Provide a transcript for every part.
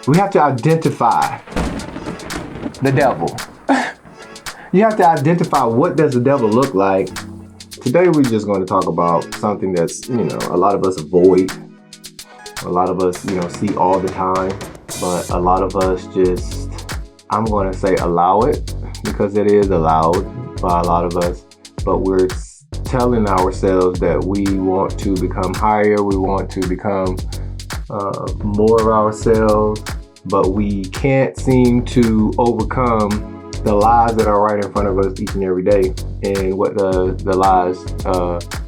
We have to identify the devil. You have to identify what does the devil look like. Today we're just going to talk about something that's, a lot of us avoid. A lot of us, see all the time. But a lot of us just, I'm going to say allow it, because it is allowed by a lot of us. But we're telling ourselves that we want to become higher. We want to become more of ourselves. But we can't seem to overcome the lies that are right in front of us each and every day, and what the lies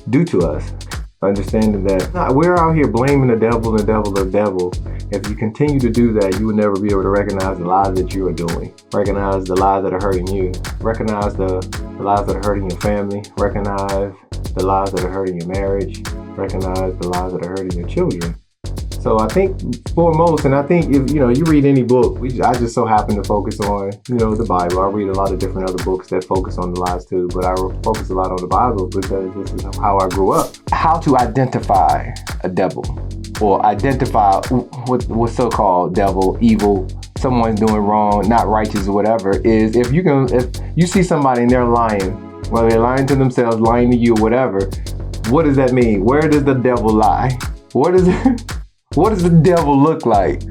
do to us. Understanding that we're out here blaming the devil. If you continue to do that, you will never be able to recognize the lies that you are doing. Recognize the lies that are hurting you. Recognize the lies that are hurting your family. Recognize the lies that are hurting your marriage. Recognize the lies that are hurting your children. So I think foremost, and I think if you read any book, I just so happen to focus on the Bible. I read a lot of different other books that focus on the lies too, but I focus a lot on the Bible because this is how I grew up. How to identify a devil, or identify what's so-called devil, evil, someone's doing wrong, not righteous or whatever, is if you see somebody and they're lying, whether they're lying to themselves, lying to you, or whatever, what does that mean? Where does the devil lie? What does the devil look like?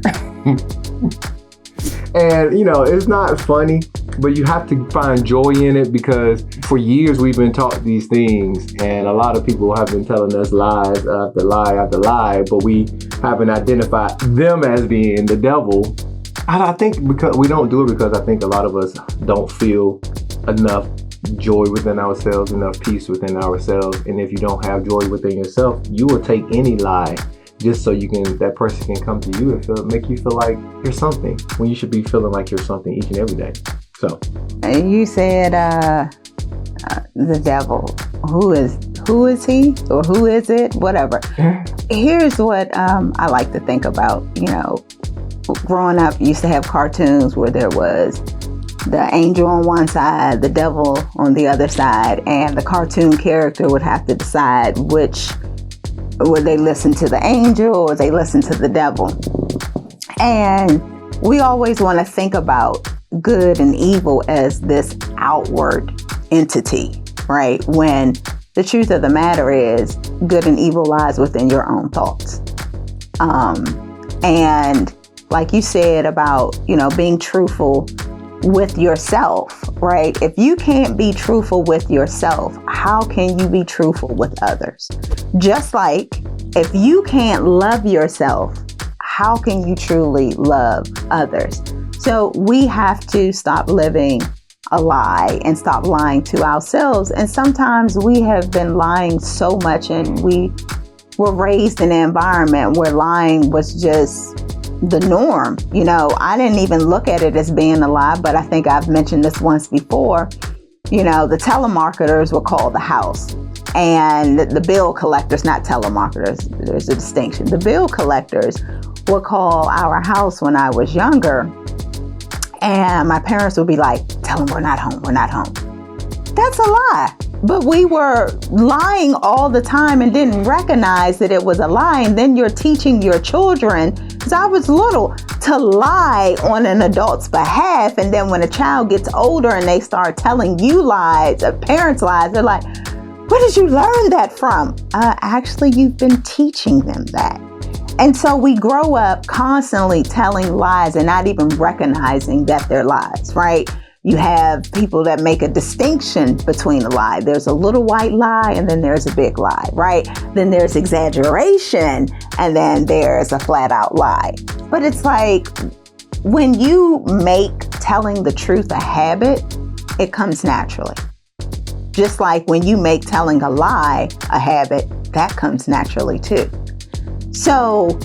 And, it's not funny, but you have to find joy in it, because for years we've been taught these things, and a lot of people have been telling us lies after lie after lie, but we haven't identified them as being the devil. And I think because we don't do it because I think a lot of us don't feel enough joy within ourselves, enough peace within ourselves. And if you don't have joy within yourself, you will take any lie just so that person can come to you and make you feel like you're something, when you should be feeling like you're something each and every day. So you said the devil. Who is he, or who is it? Whatever. Here's what I like to think about. Growing up, you used to have cartoons where there was the angel on one side, the devil on the other side, and the cartoon character would have to decide would they listen to the angel or they listen to the devil. And we always want to think about good and evil as this outward entity, right? When the truth of the matter is good and evil lies within your own thoughts. And like you said about, being truthful with yourself, right? If you can't be truthful with yourself, how can you be truthful with others? Just like if you can't love yourself, how can you truly love others? So we have to stop living a lie and stop lying to ourselves. And sometimes we have been lying so much, and we were raised in an environment where lying was just the norm. I didn't even look at it as being a lie, but I think I've mentioned this once before. The telemarketers were called the house, and the bill collectors, not telemarketers, there's a distinction. The bill collectors would call our house when I was younger, and my parents would be like, tell them we're not home. That's a lie. But we were lying all the time and didn't recognize that it was a lie. And then you're teaching your children, because I was little, to lie on an adult's behalf. And then when a child gets older and they start telling you lies, parents' lies, they're like, where did you learn that from? Actually, you've been teaching them that. And so we grow up constantly telling lies and not even recognizing that they're lies, right? You have people that make a distinction between a lie. There's a little white lie, and then there's a big lie, right? Then there's exaggeration, and then there's a flat out lie. But it's like, when you make telling the truth a habit, it comes naturally. Just like when you make telling a lie a habit, that comes naturally too. So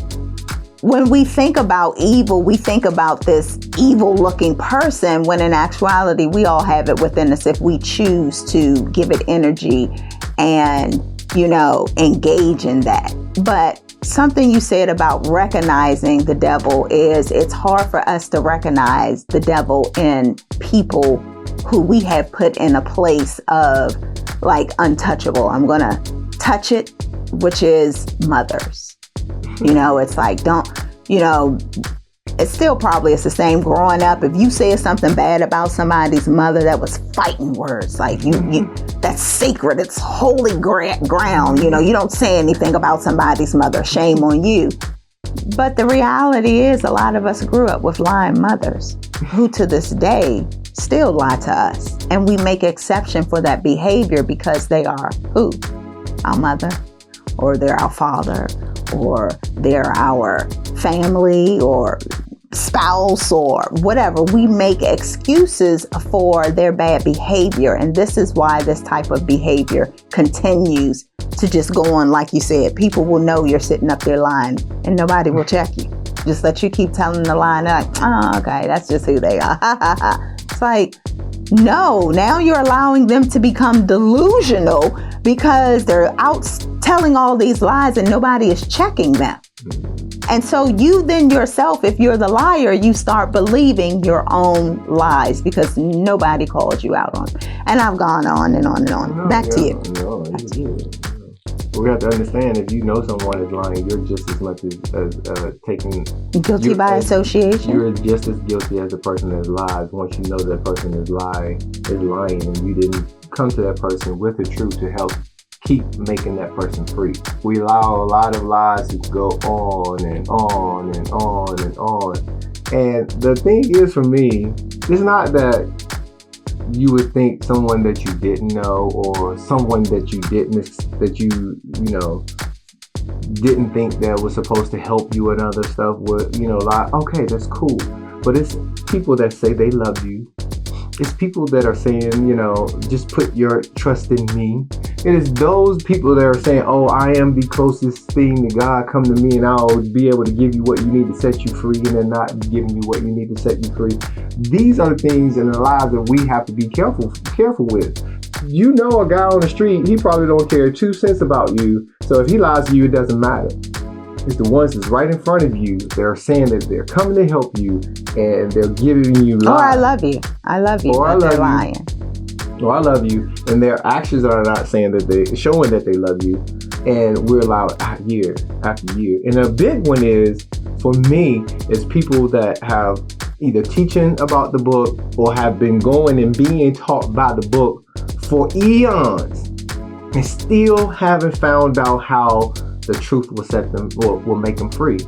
when we think about evil, we think about this evil looking person, when in actuality, we all have it within us if we choose to give it energy and, engage in that. But something you said about recognizing the devil is it's hard for us to recognize the devil in people who we have put in a place of like untouchable. I'm going to touch it, which is mothers. It's like, don't, it's still probably it's the same growing up. If you said something bad about somebody's mother, that was fighting words. Like you that's sacred. It's holy ground. You know, you don't say anything about somebody's mother. Shame on you. But the reality is a lot of us grew up with lying mothers who to this day still lie to us. And we make exception for that behavior because they are who? Our mother, or they're our father, or they're our family or spouse or whatever. We make excuses for their bad behavior. And this is why this type of behavior continues to just go on. Like you said, people will know you're sitting up there lying and nobody will check you. Just let you keep telling the lie. Like, oh, okay, that's just who they are. It's like, no, now you're allowing them to become delusional because they're out telling all these lies and nobody is checking them. And so you then yourself, if you're the liar, you start believing your own lies because nobody called you out on it. And I've gone on and on and on. Back to you. No, we have to understand if you know someone is lying, you're just as much as taking... Guilty by association. You're just as guilty as the person that lies once you know that person is lying and you didn't come to that person with the truth to help keep making that person free. We allow a lot of lies to go on and on and on and on. And the thing is for me, it's not that you would think someone that you didn't know or someone that you didn't think that was supposed to help you and other stuff would, like, okay, that's cool. But it's people that say they love you. It's people that are saying, just put your trust in me. It is those people that are saying, oh, I am the closest thing to God. Come to me and I'll be able to give you what you need to set you free, and then not giving you what you need to set you free. These are the things in the lives that we have to be careful with. You know, a guy on the street, he probably don't care 2 cents about you. So if he lies to you, it doesn't matter. It's the ones that's right in front of you. They're saying that they're coming to help you and they're giving you lies. Oh, I love you. I love you. But they're lying. Oh, I love you. And their actions are not saying that they're showing that they love you. And we're allowed year after year. And a big one is, for me, is people that have either teaching about the book or have been going and being taught by the book for eons and still haven't found out how the truth will set them or will make them free.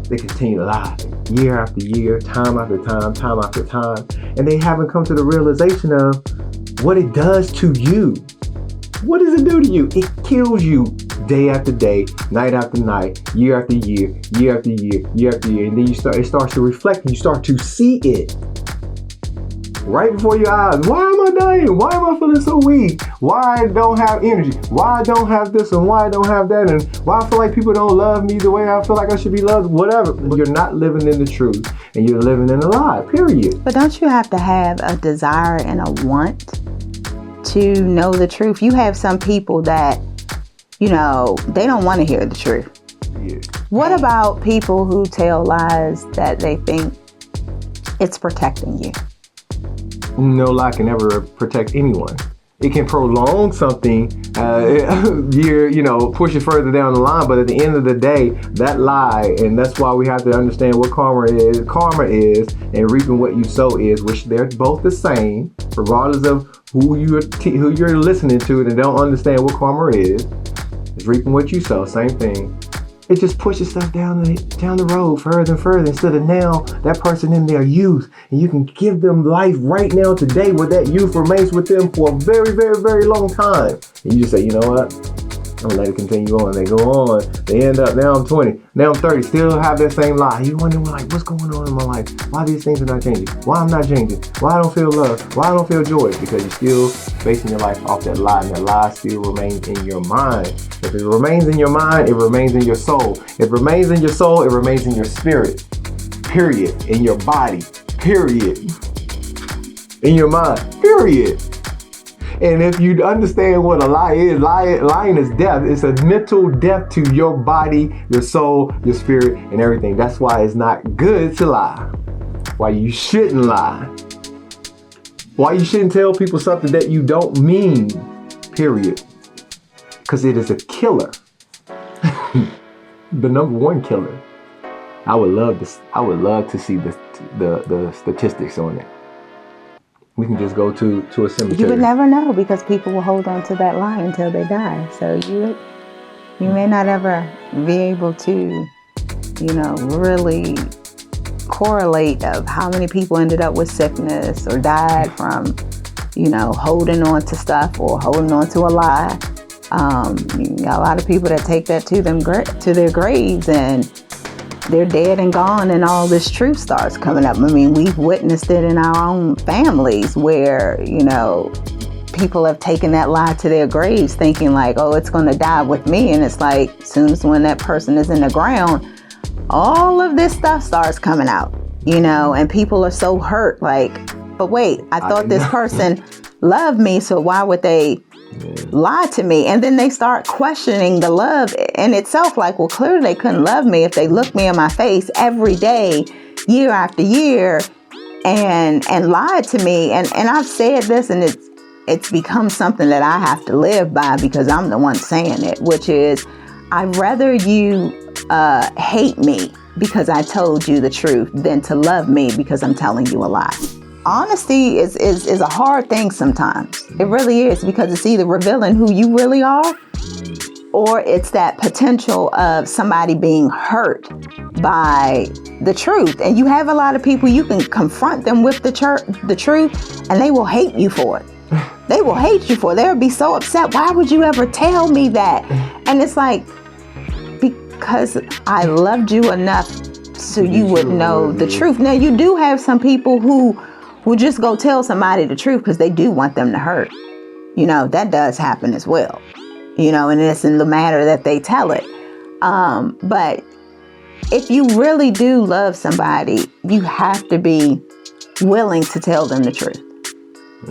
They continue to lie year after year, time after time, time after time, and they haven't come to the realization of what it does to you. What does it do to you? It kills you day after day, night after night, year after year, year after year, year after year, and then it starts to reflect and you start to see it right before your eyes. Why am I dying? Why am I feeling so weak? Why I don't have energy? Why I don't have this and why I don't have that, and why I feel like people don't love me the way I feel like I should be loved, whatever. You're not living in the truth and you're living in a lie, period. But don't you have to have a desire and a want to know the truth? You have some people that, they don't want to hear the truth. Yeah. What about people who tell lies that they think it's protecting you? No lie can ever protect anyone. It can prolong something, push it further down the line, but at the end of the day, that lie, and that's why we have to understand what karma is, and reaping what you sow is, which they're both the same, regardless of who you're listening to and don't understand what karma is. It's reaping what you sow, same thing. It just pushes stuff down the road further and further, instead of now that person in their youth, and you can give them life right now today where that youth remains with them for a very, very, very long time. And you just say, you know what? I'm gonna let it continue on. They go on. They end up, now I'm 20, now I'm 30, still have that same lie. You wonder, like, what's going on in my life? Why these things are not changing? Why I'm not changing? Why I don't feel love? Why I don't feel joy? Because you're still basing your life off that lie, and that lie still remains in your mind. If it remains in your mind, it remains in your soul. If it remains in your soul, it remains in your spirit. Period. In your body. Period. In your mind. Period. And if you understand what a lie is, lying is death. It's a mental death to your body, your soul, your spirit, and everything. That's why it's not good to lie. Why you shouldn't lie. Why you shouldn't tell people something that you don't mean. Period. Because it is a killer. The number one killer. I would love to see the statistics on it. We can just go to a cemetery. You would never know, because people will hold on to that lie until they die. So you may not ever be able to, really correlate of how many people ended up with sickness or died from, holding on to stuff or holding on to a lie. You got a lot of people that take that to their graves, and they're dead and gone, and all this truth starts coming up. I mean, we've witnessed it in our own families where, people have taken that lie to their graves thinking like, oh, it's going to die with me. And it's like, as soon as when that person is in the ground, all of this stuff starts coming out, and people are so hurt. Like, but wait, I thought this person loved me, so why would they lie to me? And then they start questioning the love in itself. Like, well, clearly they couldn't love me if they looked me in my face every day, year after year, and lied to me. And I've said this, and it's become something that I have to live by, because I'm the one saying it, which is, I'd rather you hate me because I told you the truth than to love me because I'm telling you a lie. Honesty is a hard thing sometimes. It really is, because it's either revealing who you really are, or it's that potential of somebody being hurt by the truth. And you have a lot of people, you can confront them with the truth, and they will hate you for it. They will hate you for it. They'll be so upset. Why would you ever tell me that? And it's like, because I loved you enough so you would know the truth. Now, you do have some people who will just go tell somebody the truth because they do want them to hurt. That does happen as well. And it's in the manner that they tell it. But if you really do love somebody, you have to be willing to tell them the truth.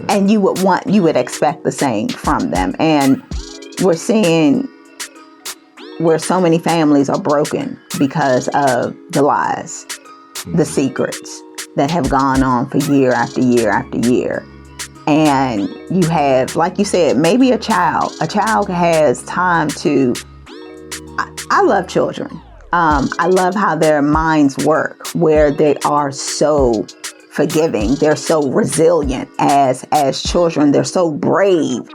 And you would expect the same from them. And we're seeing where so many families are broken because of the lies, the secrets that have gone on for year after year after year. And you have, like you said, maybe a child has time to, I love children. I love how their minds work, where they are so forgiving. They're so resilient as children. They're so brave.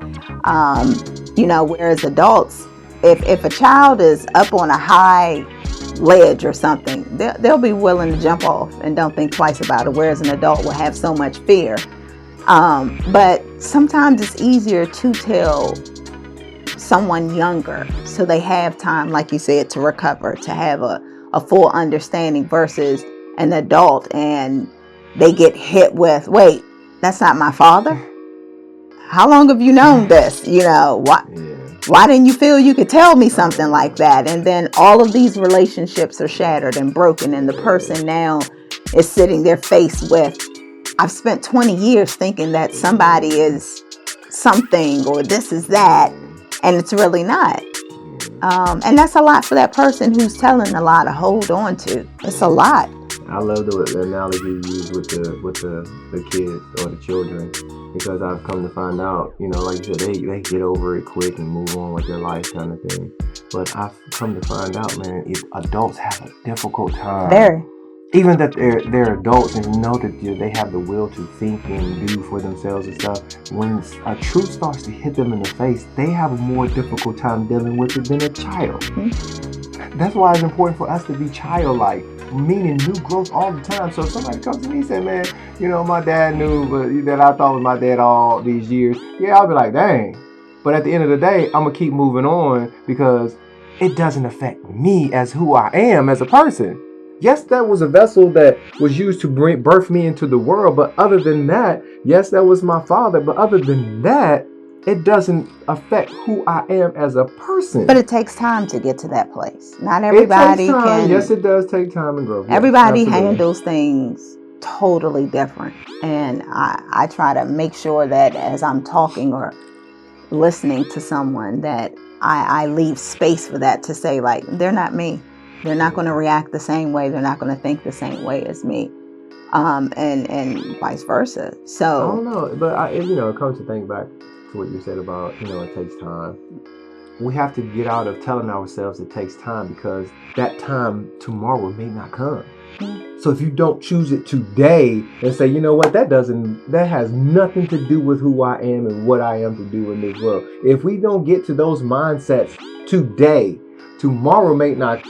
Whereas adults, if a child is up on a high ledge or something, they'll be willing to jump off and don't think twice about it. Whereas an adult will have so much fear. But sometimes it's easier to tell someone younger so they have time, like you said, to recover, to have a full understanding, versus an adult and they get hit with, wait, that's not my father? How long have you known this? Why didn't you feel you could tell me something like that? And then all of these relationships are shattered and broken, and the person now is sitting there faced with, I've spent 20 years thinking that somebody is something or this is that, and it's really not. And that's a lot for that person who's telling a lie to hold on to. It's a lot. I love the analogy you use with the kids or the children, because I've come to find out, like you said, they get over it quick and move on with their life kind of thing. But I've come to find out, man, if adults have a difficult time. Very. Even that they're adults and that they have the will to think and do for themselves and stuff. When a truth starts to hit them in the face, they have a more difficult time dealing with it than a child. Mm-hmm. That's why it's important for us to be childlike, meaning new growth all the time. So if somebody comes to me and say, man, my dad knew, but that I thought was my dad all these years, yeah, I'll be like, dang. But at the end of the day, I'm going to keep moving on, because it doesn't affect me as who I am as a person. Yes, that was a vessel that was used to birth me into the world. But other than that, yes, that was my father. But other than that, it doesn't affect who I am as a person. But it takes time to get to that place. Not everybody can. Yes, it does take time and growth. Everybody handles things totally different. And I try to make sure that as I'm talking or listening to someone, that I leave space for that to say, like, they're not me. They're not going to react the same way. They're not going to think the same way as me. And vice versa. So I don't know, but it comes to think back to what you said about, it takes time. we have to get out of telling ourselves it takes time, because that time tomorrow may not come. So if you don't choose it today and say, you know what, that has nothing to do with who I am and what I am to do in this world. If we don't get to those mindsets today, tomorrow may not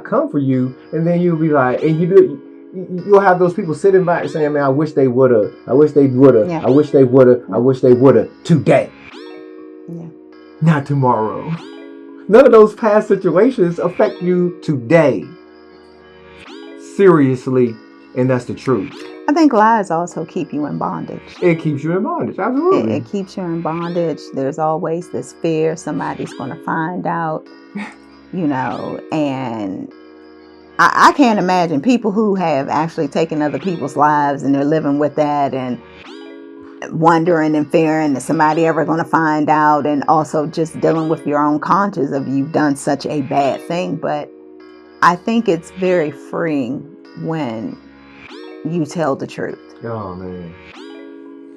come for you, and then you'll be like, and you'll have those people sitting back saying, man, I wish they woulda, I wish they woulda, I wish they woulda, I wish they woulda today. Yeah. Not tomorrow. None of those past situations affect you today. Seriously, and that's the truth. I think lies also keep you in bondage. It keeps you in bondage, absolutely. It keeps you in bondage. There's always this fear somebody's going to find out, and I can't imagine people who have actually taken other people's lives and they're living with that and wondering and fearing that somebody ever going to find out, and also just dealing with your own conscience of you've done such a bad thing. But I think it's very freeing when you tell the truth. Oh man.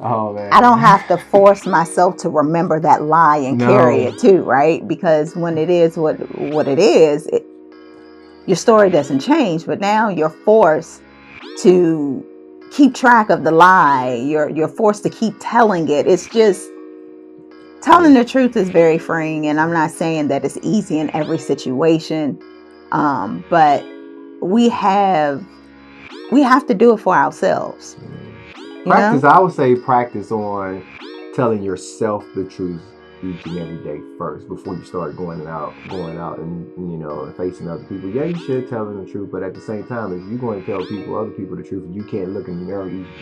I don't have to force myself to remember that lie and carry it too, right? Because when it is what it is, your story doesn't change, but now you're forced to keep track of the lie. You're forced to keep telling it. It's just, telling the truth is very freeing, and I'm not saying that it's easy in every situation, but we have to do it for ourselves. Practice, I would say practice on telling yourself the truth each and every day first, before you start going out and facing other people. Yeah, you should tell them the truth, but at the same time, if you're going to tell other people the truth, and you can't look in the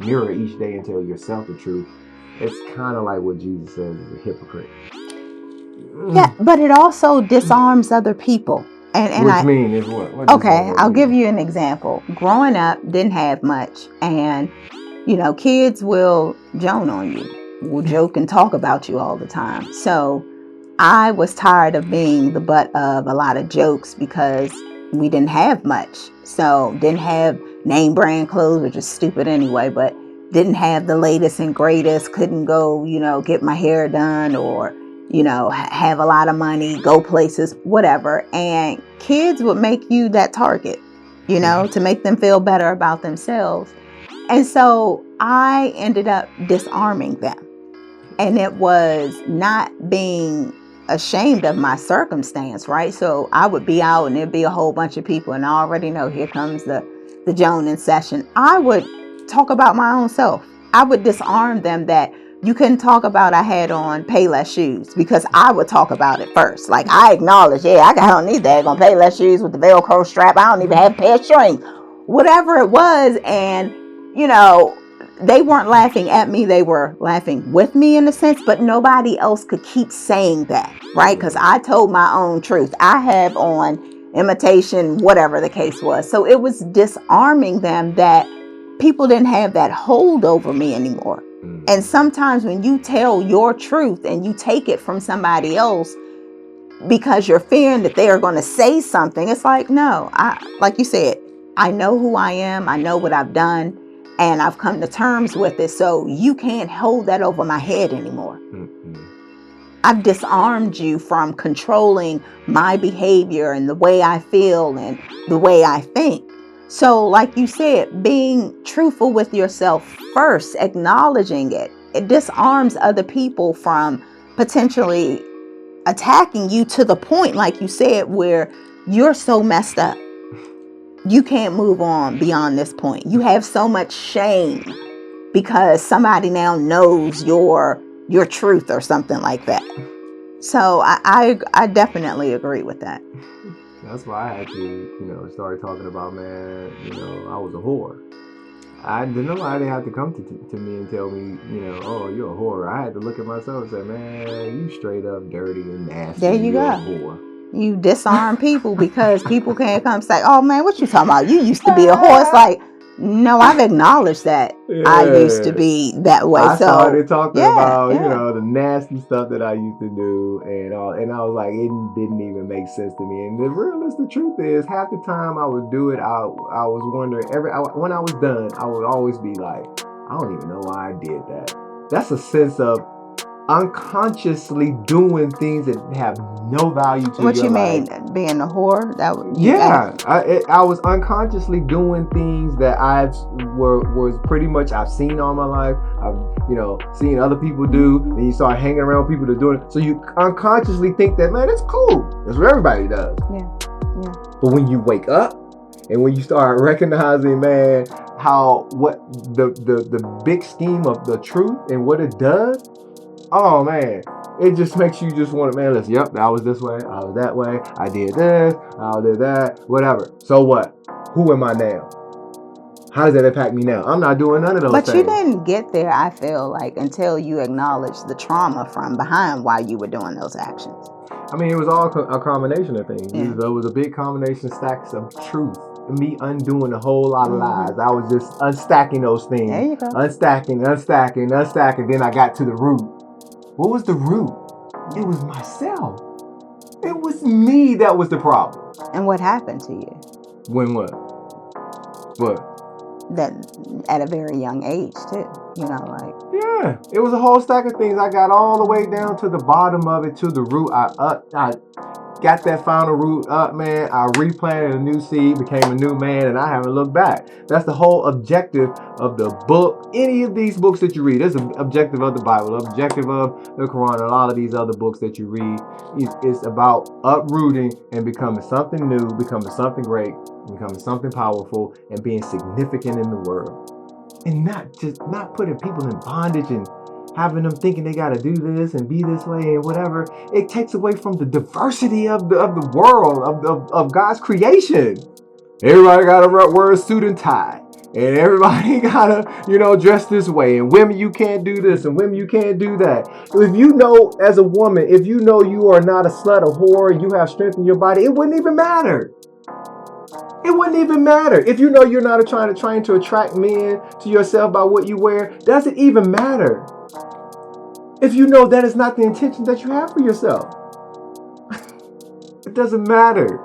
mirror each day and tell yourself the truth, it's kind of like what Jesus says is a hypocrite. Yeah, but it also disarms other people. And Which means what? Okay, I'll give you an example. Growing up, didn't have much, and kids will joke on you, will joke and talk about you all the time. So I was tired of being the butt of a lot of jokes because we didn't have much. So didn't have name brand clothes, which is stupid anyway, but didn't have the latest and greatest, couldn't go, get my hair done, or have a lot of money, go places, whatever. And kids would make you that target, to make them feel better about themselves. And so I ended up disarming them. And it was not being ashamed of my circumstance, right? So I would be out and there'd be a whole bunch of people, and I already know here comes the joning session. I would talk about my own self. I would disarm them that you couldn't talk about I had on Payless shoes, because I would talk about it first. Like, I acknowledge, I don't need that on Payless shoes with the Velcro strap. I don't even have a pair of strings, whatever it was. And, they weren't laughing at me. They were laughing with me in a sense, but nobody else could keep saying that, right? Because I told my own truth. I have on imitation, whatever the case was. So it was disarming them that people didn't have that hold over me anymore. And sometimes when you tell your truth and you take it from somebody else because you're fearing that they are going to say something, it's like, no, like you said, I know who I am. I know what I've done, and I've come to terms with it. So you can't hold that over my head anymore. I've disarmed you from controlling my behavior and the way I feel and the way I think. So like you said, being truthful with yourself first, acknowledging it disarms other people from potentially attacking you to the point, like you said, where you're so messed up. You can't move on beyond this point. You have so much shame because somebody now knows your truth or something like that. So I definitely agree with that. That's why I had to, start talking about, man, I was a whore. I didn't know why they had to come to me and tell me, oh, you're a whore. I had to look at myself and say, man, you straight up dirty and nasty. There you go. A whore. You disarm people because people can't come say, oh man, what you talking about? You used to be a whore. It's like, no, I've acknowledged that I used to be that way. I started talking about, the nasty stuff that I used to do and all, and I was like, it didn't even make sense to me. And the truth is, half the time I would do it, I was wondering, when I was done, I would always be like, I don't even know why I did that. That's a sense of unconsciously doing things that have no value to What your you life. mean, being a whore? I was unconsciously doing things that was pretty much I've seen all my life. I've seen other people do, and you start hanging around people that are doing it. So you unconsciously think that, man, it's cool. That's what everybody does. Yeah. But when you wake up and when you start recognizing, man, what the big scheme of the truth and what it does, oh man, it just makes you just want to, man, listen, yep, I was this way, I was that way, I did this, I did that, whatever. So what? Who am I now? How does that impact me now? I'm not doing none of those things. But you didn't get there, I feel like, until you acknowledged the trauma from behind why you were doing those actions. I mean, it was all a combination of things. Yeah. There was a big combination of stacks of truth. Me undoing a whole lot of lies. I was just unstacking those things. There you go. Unstacking. Then I got to the root. What was the root? It was myself. It was me that was the problem. And what happened to you? When what? What? That at a very young age too. Yeah, it was a whole stack of things. I got all the way down to the bottom of it, to the root. I got that final root up, man. I replanted a new seed, became a new man, and I haven't looked back. That's the whole objective of the book. Any of these books that you read, there's an objective of the Bible, objective of the Quran, and a lot of these other books that you read. It's about uprooting and becoming something new, becoming something great, becoming something powerful, and being significant in the world. And not putting people in bondage and having them thinking they got to do this and be this way and whatever. It takes away from the diversity of the world, of God's creation. Everybody got to wear a suit and tie. And everybody got to, dress this way. And women, you can't do this. And women, you can't do that. If you know, as a woman, if you know you are not a slut, a whore, and you have strength in your body, it wouldn't even matter. It wouldn't even matter. If you know you're not trying to attract men to yourself by what you wear, does it even matter? If you know that is not the intention that you have for yourself, it doesn't matter.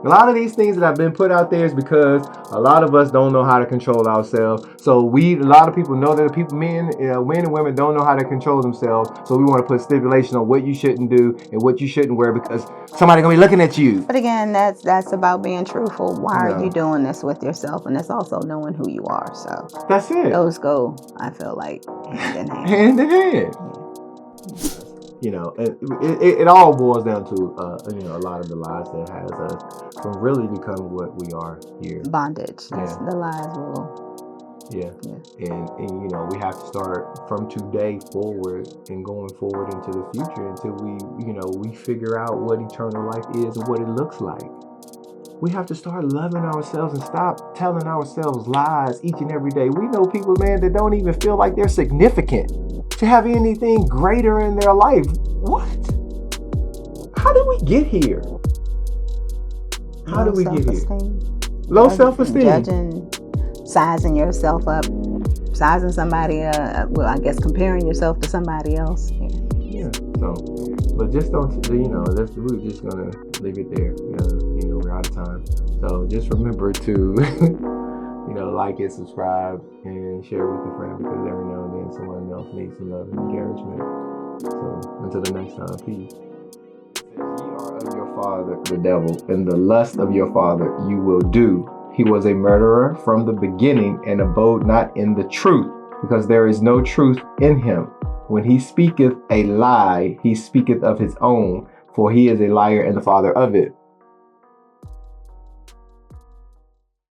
A lot of these things that have been put out there is because a lot of us don't know how to control ourselves. So a lot of people know that men and women don't know how to control themselves. So we want to put stipulation on what you shouldn't do and what you shouldn't wear because somebody's gonna be looking at you. But again, that's about being truthful. Why are you doing this with yourself? And it's also knowing who you are. So that's it. Those go, I feel like, hand in hand. Hand in hand. It all boils down to a lot of the lies that has us from really becoming what we are here. Bondage. Yes, the lies will. Yeah. And we have to start from today forward and going forward into the future until we figure out what eternal life is and what it looks like. We have to start loving ourselves and stop telling ourselves lies each and every day. We know people, man, that don't even feel like they're significant to have anything greater in their life. What? How did we get here? How did we get here? Low self-esteem. Judging, sizing yourself up, sizing somebody up. Well, I guess comparing yourself to somebody else. Yeah. So, but just don't. We're just gonna leave it there. We're out of time. So just remember to, like and subscribe and share with your friend because every now and then someone else needs some love and encouragement. So until the next time, peace. Ye are of your father, the devil, and the lust of your father you will do. He was a murderer from the beginning and abode not in the truth, because there is no truth in him. When he speaketh a lie, he speaketh of his own, for he is a liar and the father of it.